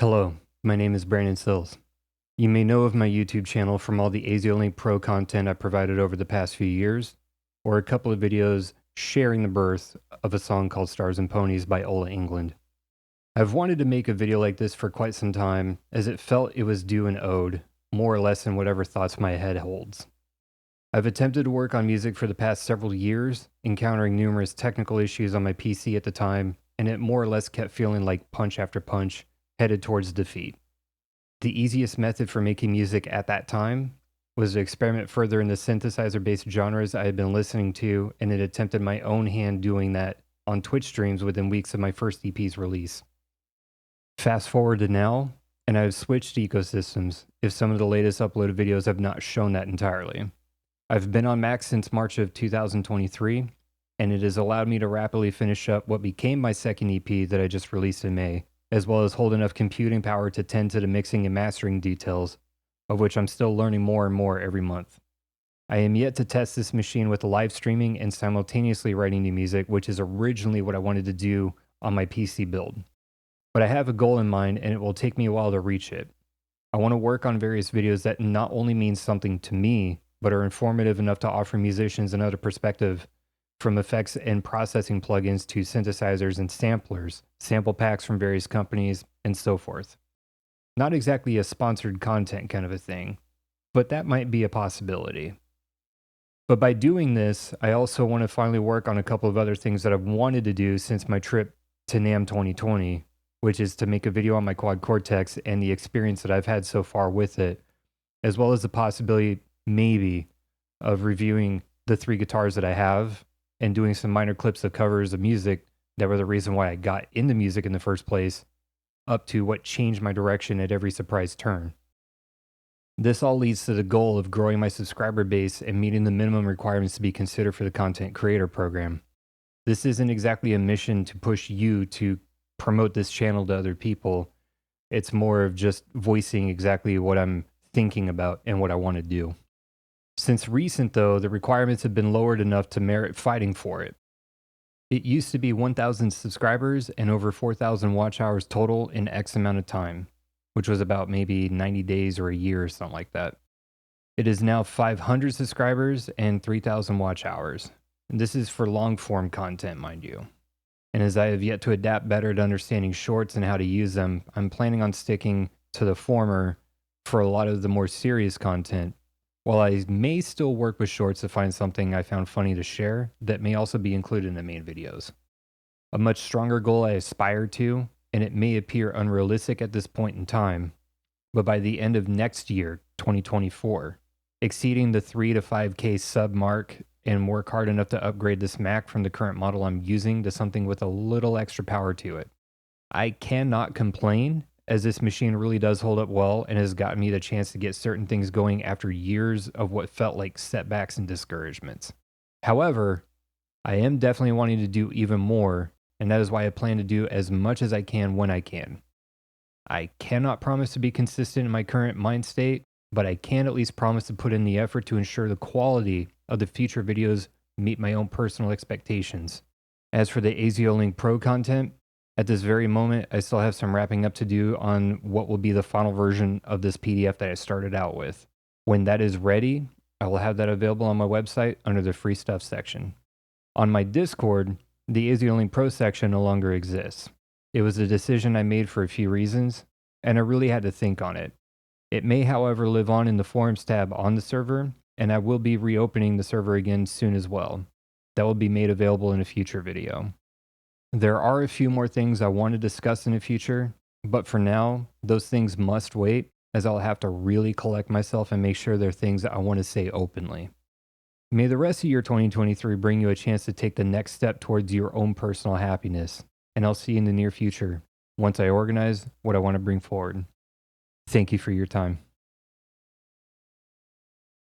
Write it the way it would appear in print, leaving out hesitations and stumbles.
Hello, my name is Brandon Sills. You may know of my YouTube channel from all the AZO-Link Pro content I provided over the past few years, or a couple of videos sharing the birth of a song called Stars and Ponies by Ola England. I've wanted to make a video like this for quite some time, as it felt it was due and owed, more or less in whatever thoughts my head holds. I've attempted to work on music for the past several years, encountering numerous technical issues on my PC at the time, and it more or less kept feeling like punch after punch, headed towards defeat. The easiest method for making music at that time was to experiment further in the synthesizer-based genres I had been listening to, and had attempted my own hand doing that on Twitch streams within weeks of my first EP's release. Fast forward to now, and I've switched ecosystems, if some of the latest uploaded videos have not shown that entirely. I've been on Mac since March of 2023, and it has allowed me to rapidly finish up what became my second EP that I just released in May, as well as hold enough computing power to tend to the mixing and mastering details, of which I'm still learning more and more every month. I am yet to test this machine with live streaming and simultaneously writing new music, which is originally what I wanted to do on my PC build. But I have a goal in mind, and it will take me a while to reach it. I want to work on various videos that not only mean something to me, but are informative enough to offer musicians another perspective, from effects and processing plugins to synthesizers and samplers, sample packs from various companies, and so forth. Not exactly a sponsored content kind of a thing, but that might be a possibility. But by doing this, I also want to finally work on a couple of other things that I've wanted to do since my trip to NAMM 2020, which is to make a video on my Quad Cortex and the experience that I've had so far with it, as well as the possibility, maybe, of reviewing the 3 guitars that I have and doing some minor clips of covers of music that were the reason why I got into music in the first place, up to what changed my direction at every surprise turn. This all leads to the goal of growing my subscriber base and meeting the minimum requirements to be considered for the content creator program. This isn't exactly a mission to push you to promote this channel to other people. It's more of just voicing exactly what I'm thinking about and what I want to do. Since recent, though, the requirements have been lowered enough to merit fighting for it. It used to be 1,000 subscribers and over 4,000 watch hours total in X amount of time, which was about maybe 90 days or a year or something like that. It is now 500 subscribers and 3,000 watch hours. And this is for long form content, mind you. And as I have yet to adapt better to understanding shorts and how to use them, I'm planning on sticking to the former for a lot of the more serious content, while I may still work with shorts to find something I found funny to share that may also be included in the main videos. A much stronger goal I aspire to, and it may appear unrealistic at this point in time, but by the end of next year, 2024, exceeding the 3 to 5K sub mark and work hard enough to upgrade this Mac from the current model I'm using to something with a little extra power to it. I cannot complain, as this machine really does hold up well and has gotten me the chance to get certain things going after years of what felt like setbacks and discouragements. However, I am definitely wanting to do even more, and that is why I plan to do as much as I can when I can. I cannot promise to be consistent in my current mind state, but I can at least promise to put in the effort to ensure the quality of the future videos meet my own personal expectations. As for the AZO-Link Pro content, at this very moment, I still have some wrapping up to do on what will be the final version of this PDF that I started out with. When that is ready, I will have that available on my website under the free stuff section. On my Discord, the AZO-Link Pro section no longer exists. It was a decision I made for a few reasons, and I really had to think on it. It may, however, live on in the forums tab on the server, and I will be reopening the server again soon as well. That will be made available in a future video. There are a few more things I want to discuss in the future, but for now, those things must wait, as I'll have to really collect myself and make sure they're things that I want to say openly. May the rest of your 2023 bring you a chance to take the next step towards your own personal happiness, and I'll see you in the near future once I organize what I want to bring forward. Thank you for your time.